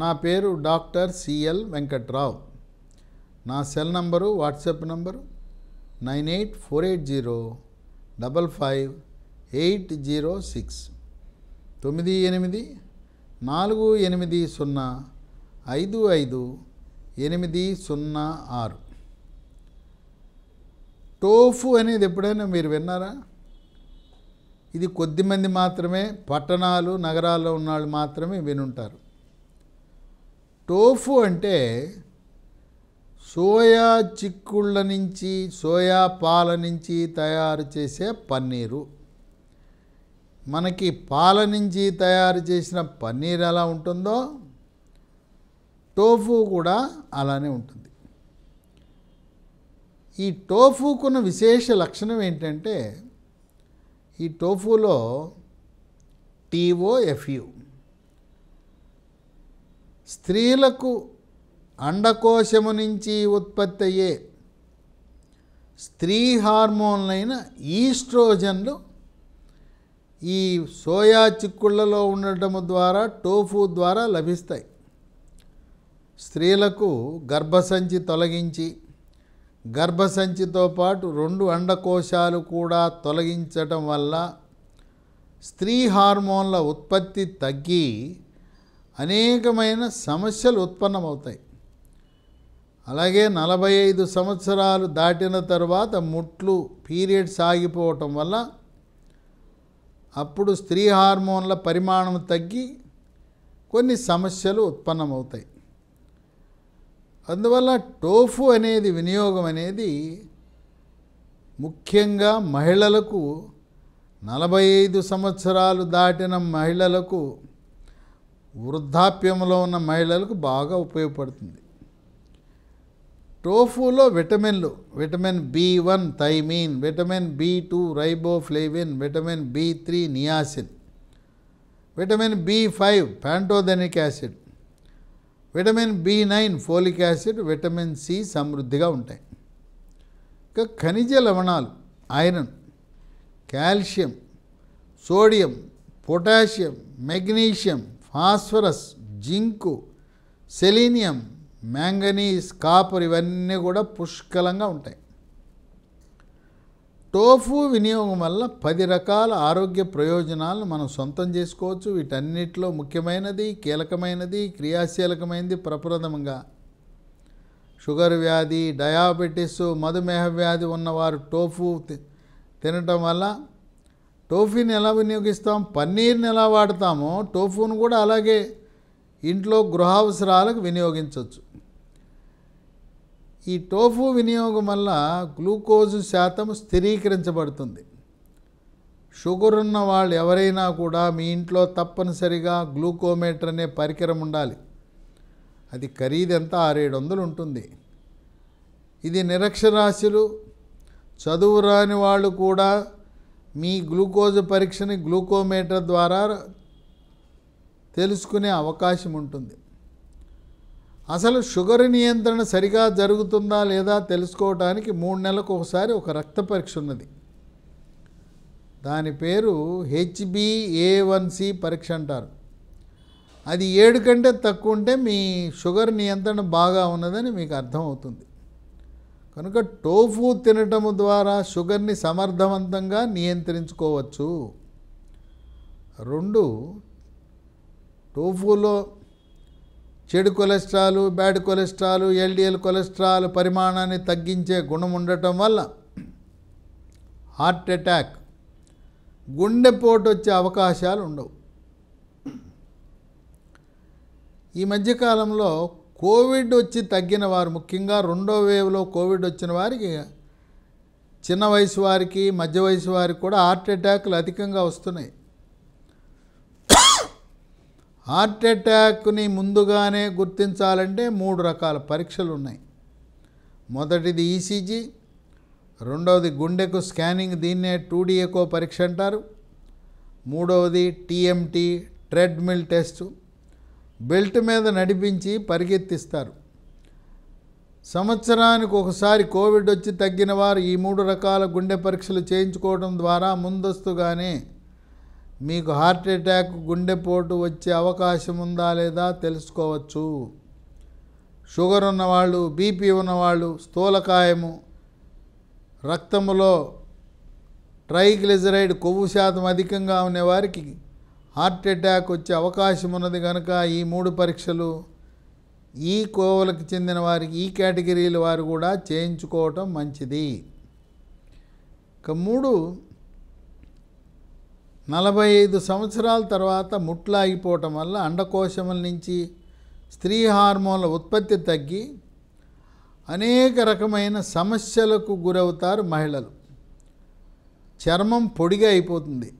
నా పేరు doctor C L Venkatrao. నా cell number WhatsApp number 9848055806 9848055806. Tofu అనేది ఎప్పుడైనా మీరు విన్నారా? ఇది కొద్దిమంది మాత్రమే, పట్టణాలు నగరాల్లో ఉన్నవాళ్ళు మాత్రమే వినుంటారు. టోఫు అంటే సోయా చిక్కుళ్ళ నుంచి, సోయా పాల నుంచి తయారు చేసే పన్నీరు. మనకి పాల నుంచి తయారు చేసిన పన్నీర్ ఎలా ఉంటుందో టోఫు కూడా అలానే ఉంటుంది. ఈ టోఫుకున్న విశేష లక్షణం ఏంటంటే, ఈ టోఫులో TOFU స్త్రీలకు అండకోశము నుంచి ఉత్పత్తి అయ్యే స్త్రీ హార్మోన్లైన ఈస్ట్రోజన్లు ఈ సోయా చిక్కుళ్ళలో ఉండటము ద్వారా, టోఫు ద్వారా లభిస్తాయి. స్త్రీలకు గర్భసంచి తొలగించి, గర్భసంచితో పాటు 2 అండకోశాలు కూడా తొలగించటం వల్ల స్త్రీ హార్మోన్ల ఉత్పత్తి తగ్గి అనేకమైన సమస్యలు ఉత్పన్నమవుతాయి. అలాగే 45 సంవత్సరాలు దాటిన తర్వాత ముట్లు, పీరియడ్స్ ఆగిపోవటం వల్ల అప్పుడు స్త్రీ హార్మోన్ల పరిమాణం తగ్గి కొన్ని సమస్యలు ఉత్పన్నమవుతాయి. అందువల్ల టోఫు అనేది వినియోగం అనేది ముఖ్యంగా మహిళలకు, 45 సంవత్సరాలు దాటిన మహిళలకు, వృద్ధాప్యంలో ఉన్న మహిళలకు బాగా ఉపయోగపడుతుంది. టోఫులో విటమిన్లు, vitamin B1 thiamine, vitamin B2 riboflavin, vitamin B3 niacin, vitamin B5 pantothenic acid, vitamin B9 folic acid, vitamin C సమృద్ధిగా ఉంటాయి. ఇంకా ఖనిజ లవణాలు iron, calcium, sodium, potassium, magnesium, phosphorus, zinc, selenium, manganese, copper ఇవన్నీ కూడా పుష్కలంగా ఉంటాయి. టోఫు వినియోగం వల్ల 10 రకాల ఆరోగ్య ప్రయోజనాలను మనం సొంతం చేసుకోవచ్చు. వీటన్నిటిలో ముఖ్యమైనది, కీలకమైనది, క్రియాశీలకమైనది ప్రప్రథమంగా షుగర్ వ్యాధి, డయాబెటీస్, మధుమేహ వ్యాధి ఉన్నవారు టోఫు తినటం వల్ల, టోఫీని ఎలా వినియోగిస్తాం, పన్నీర్ని ఎలా వాడతామో టోఫును కూడా అలాగే ఇంట్లో గృహావసరాలకు వినియోగించవచ్చు. ఈ టోఫు వినియోగం వల్ల గ్లూకోజు శాతం స్థిరీకరించబడుతుంది. షుగర్ ఉన్న వాళ్ళు ఎవరైనా కూడా మీ ఇంట్లో తప్పనిసరిగా గ్లూకోమీటర్ అనే పరికరం ఉండాలి. అది ఖరీదు ఎంత? 600-700 ఉంటుంది. ఇది నిరక్షరాస్యులు, చదువు రాని వాళ్ళు కూడా మీ గ్లూకోజ్ పరీక్షని గ్లూకోమీటర్ ద్వారా తెలుసుకునే అవకాశం ఉంటుంది. అసలు షుగర్ నియంత్రణ సరిగా జరుగుతుందా లేదా తెలుసుకోవడానికి 3 నెలలకు ఒకసారి ఒక రక్త పరీక్ష ఉన్నది. దాని పేరు HbA1c పరీక్ష అంటారు. అది 7 కంటే తక్కువ ఉంటే మీ షుగర్ నియంత్రణ బాగా ఉన్నదని మీకు అర్థమవుతుంది. కనుక టోఫు తినటము ద్వారా షుగర్ని సమర్థవంతంగా నియంత్రించుకోవచ్చు. 2, టోఫులో చెడు cholesterol, bad cholesterol, LDL cholesterol పరిమాణాన్ని తగ్గించే గుణం ఉండటం వల్ల హార్ట్ అటాక్, గుండెపోటు వచ్చే అవకాశాలు ఉండవు. ఈ మధ్యకాలంలో కోవిడ్ వచ్చి తగ్గిన వారు, ముఖ్యంగా 2వ వేవ్లో కోవిడ్ వచ్చిన వారికి, చిన్న వయసు వారికి, మధ్య వయసు వారికి కూడా హార్ట్ అటాక్లు అధికంగా వస్తున్నాయి. హార్ట్ అటాక్ని ముందుగానే గుర్తించాలంటే 3 రకాల పరీక్షలు ఉన్నాయి. మొదటిది ECG, రెండవది గుండెకు స్కానింగ్, దీన్నే 2D ఎకో పరీక్ష అంటారు. మూడవది TMT ట్రెడ్మిల్ టెస్ట్, బెల్ట్ మీద నడిపించి పరిగెత్తిస్తారు. సంవత్సరానికి ఒకసారి కోవిడ్ వచ్చి తగ్గిన వారు ఈ 3 రకాల గుండె పరీక్షలు చేయించుకోవడం ద్వారా ముందస్తుగానే మీకు హార్ట్ అటాక్, గుండెపోటు వచ్చే అవకాశం ఉందా లేదా తెలుసుకోవచ్చు. షుగర్ ఉన్నవాళ్ళు, బీపీ ఉన్నవాళ్ళు, స్థూలకాయము, రక్తంలో ట్రైగ్లిజరైడ్ కొవ్వు శాతం అధికంగా ఉన్నవారికి హార్ట్ అటాక్ వచ్చే అవకాశం ఉన్నది కనుక ఈ 3 పరీక్షలు ఈ కోవలకు చెందిన వారికి, ఈ కేటగిరీల వారు కూడా చేయించుకోవటం మంచిది. ఇక 3, 45 సంవత్సరాల తర్వాత ముట్లు ఆగిపోవటం వల్ల అండకోశముల నుంచి స్త్రీ హార్మోన్ల ఉత్పత్తి తగ్గి అనేక రకమైన సమస్యలకు గురవుతారు మహిళలు. చర్మం పొడిగా అయిపోతుంది,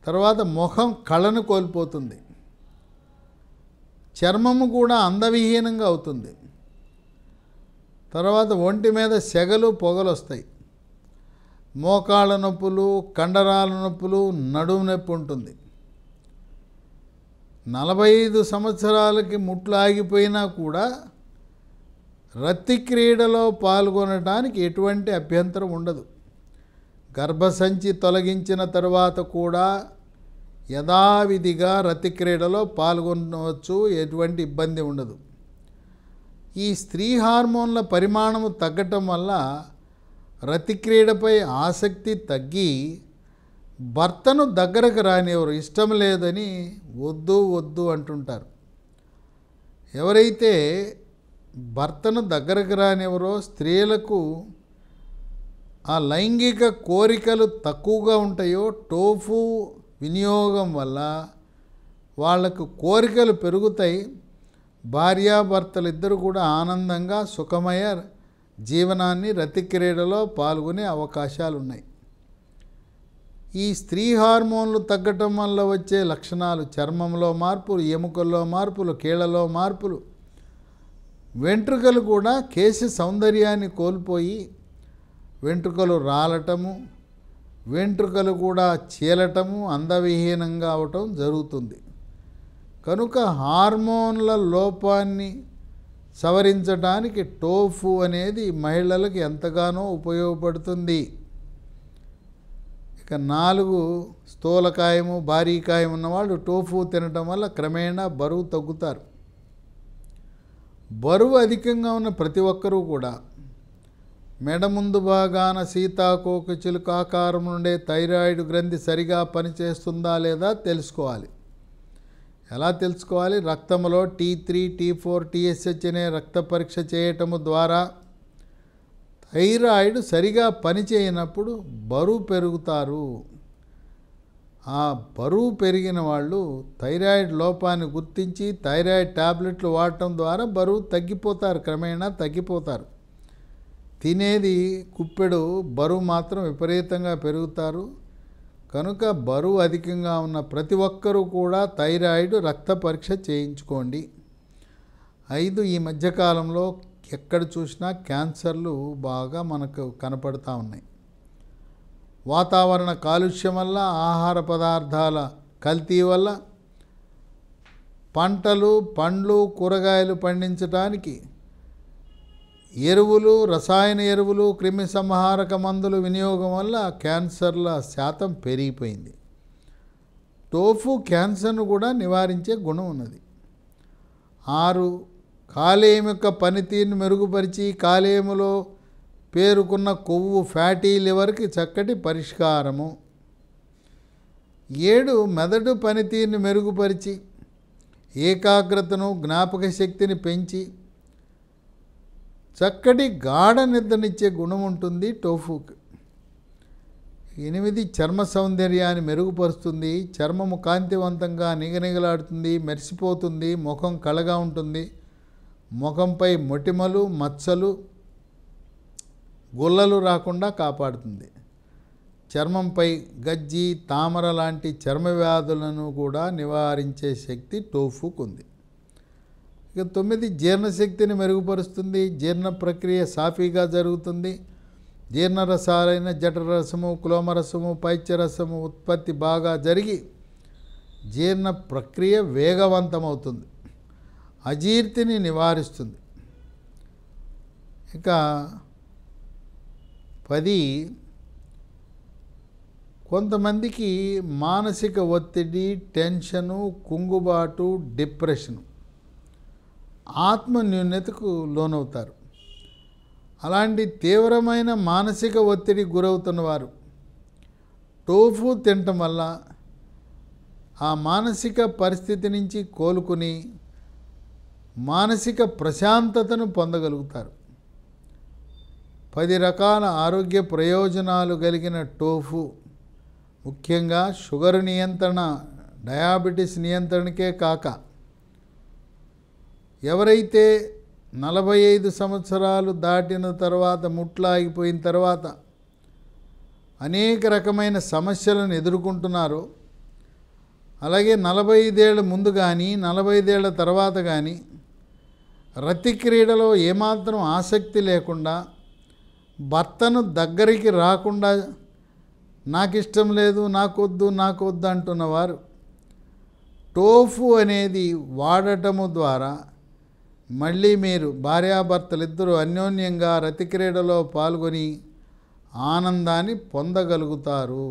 తర్వాత ముఖం కళను కోల్పోతుంది, చర్మము కూడా అందవిహీనంగా అవుతుంది, తర్వాత ఒంటి మీద సెగలు, పొగలు వస్తాయి, మోకాళ్ళ నొప్పులు, కండరాల నొప్పులు, నడుము నొప్పి ఉంటుంది. 45 సంవత్సరాలకి ముట్లు ఆగిపోయినా కూడా రతి క్రీడలో పాల్గొనడానికి ఎటువంటి అభ్యంతరం ఉండదు. గర్భసంచి తొలగించిన తరువాత కూడా యథావిధిగా రతి క్రీడలో పాల్గొనవచ్చు, ఎటువంటి ఇబ్బంది ఉండదు. ఈ స్త్రీ హార్మోన్ల పరిమాణము తగ్గటం వల్ల రతి క్రీడపై ఆసక్తి తగ్గి భర్తను దగ్గరకు రానివ్వరు, ఇష్టం లేదని వద్దు వద్దు అంటుంటారు. ఎవరైతే భర్తను దగ్గరకు రానివ్వరో స్త్రీలకు ఆ లైంగిక కోరికలు తక్కువగా ఉంటాయో టోఫు వినియోగం వల్ల వాళ్లకు కోరికలు పెరుగుతాయి. భార్యాభర్తలు ఇద్దరు కూడా ఆనందంగా సుఖమయ జీవనాన్ని రతి క్రీడలో పాల్గొనే అవకాశాలు ఉన్నాయి. ఈ స్త్రీ హార్మోన్లు తగ్గటం వల్ల వచ్చే లక్షణాలు చర్మంలో మార్పులు, ఎముకల్లో మార్పులు, కీళ్లలో మార్పులు, వెంట్రుకలు కూడా కేశ సౌందర్యాన్ని కోల్పోయి వెంట్రుకలు రాలటము, వెంట్రుకలు కూడా చీలటము, అందవిహీనంగా అవటం జరుగుతుంది. కనుక హార్మోన్ల లోపాన్ని సవరించడానికి టోఫు అనేది మహిళలకు ఎంతగానో ఉపయోగపడుతుంది. ఇక 4, స్థూలకాయము, భారీకాయం ఉన్నవాళ్ళు టోఫు తినటం వల్ల క్రమేణా బరువు తగ్గుతారు. బరువు అధికంగా ఉన్న ప్రతి ఒక్కరూ కూడా మెడ ముందు భాగాన సీతాకోక చిలుక ఆకారం నుండే థైరాయిడ్ గ్రంథి సరిగా పనిచేస్తుందా లేదా తెలుసుకోవాలి. ఎలా తెలుసుకోవాలి? రక్తంలో T3, T4, TSH అనే రక్త పరీక్ష చేయటము ద్వారా థైరాయిడ్ సరిగా పనిచేయనప్పుడు బరువు పెరుగుతారు. ఆ బరువు పెరిగిన వాళ్ళు థైరాయిడ్ లోపాన్ని గుర్తించి థైరాయిడ్ టాబ్లెట్లు వాడటం ద్వారా బరువు తగ్గిపోతారు, క్రమేణా తగ్గిపోతారు. తినేది కుప్పెడు, బరువు మాత్రం విపరీతంగా పెరుగుతారు. కనుక బరువు అధికంగా ఉన్న ప్రతి ఒక్కరూ కూడా థైరాయిడ్ రక్త పరీక్ష చేయించుకోండి. 5, ఈ మధ్యకాలంలో ఎక్కడ చూసినా క్యాన్సర్లు బాగా మనకు కనపడతా ఉన్నాయి. వాతావరణ కాలుష్యం వల్ల, ఆహార పదార్థాల కల్తీ వల్ల, పంటలు, పండ్లు, కూరగాయలు పండించడానికి ఎరువులు, రసాయన ఎరువులు, క్రిమి సంహారక మందులు వినియోగం వల్ల క్యాన్సర్ల శాతం పెరిగిపోయింది. టోఫు క్యాన్సర్ను కూడా నివారించే గుణం ఉన్నది. 6, కాలేయం యొక్క పనితీరును మెరుగుపరిచి కాలేయములో పేరుకున్న కొవ్వు ఫ్యాటీ లివర్కి చక్కటి పరిష్కారము. 7, మెదడు పనితీరును మెరుగుపరిచి ఏకాగ్రతను, జ్ఞాపక శక్తిని పెంచి చక్కటి గాఢ నిద్రనిచ్చే గుణం ఉంటుంది టోఫుకి. 8, చర్మ సౌందర్యాన్ని మెరుగుపరుస్తుంది. చర్మము కాంతివంతంగా నిగనిగలాడుతుంది, మెరిసిపోతుంది, ముఖం కళగా ఉంటుంది. ముఖంపై మొటిమలు, మచ్చలు, గుల్లలు రాకుండా కాపాడుతుంది. చర్మంపై గజ్జి, తామర లాంటి చర్మ వ్యాధులను కూడా నివారించే శక్తి టోఫుకు ఉంది. ఇక 9, జీర్ణశక్తిని మెరుగుపరుస్తుంది. జీర్ణ ప్రక్రియ సాఫీగా జరుగుతుంది. జీర్ణరసాలైన జఠరసము, క్లోమరసము, పైత్యరసము ఉత్పత్తి బాగా జరిగి జీర్ణ ప్రక్రియ వేగవంతమవుతుంది, అజీర్తిని నివారిస్తుంది. ఇక 10, కొంతమందికి మానసిక ఒత్తిడి, టెన్షను, కుంగుబాటు, డిప్రెషను, ఆత్మన్యూన్యతకు లోనవుతారు. అలాంటి తీవ్రమైన మానసిక ఒత్తిడికి గురవుతున్నవారు టోఫు తినటం వల్ల ఆ మానసిక పరిస్థితి నుంచి కోలుకుని మానసిక ప్రశాంతతను పొందగలుగుతారు. 10 రకాల ఆరోగ్య ప్రయోజనాలు కలిగిన టోఫు ముఖ్యంగా షుగర్ నియంత్రణ, డయాబెటీస్ నియంత్రణకే కాక ఎవరైతే 45 సంవత్సరాలు దాటిన తర్వాత, ముట్లాగిపోయిన తర్వాత అనేక రకమైన సమస్యలను ఎదుర్కొంటున్నారో, అలాగే 45 ఏళ్ళ ముందు కానీ 45 ఏళ్ళ తర్వాత కానీ రతి క్రీడలో ఏమాత్రం ఆసక్తి లేకుండా, భర్తను దగ్గరికి రాకుండా నాకు ఇష్టం లేదు, నాకొద్దు అంటున్నవారు టోఫు అనేది వాడటము ద్వారా మళ్ళీ మీరు భార్యాభర్తలిద్దరూ అన్యోన్యంగా రతి క్రీడలో పాల్గొని ఆనందాన్ని పొందగలుగుతారు.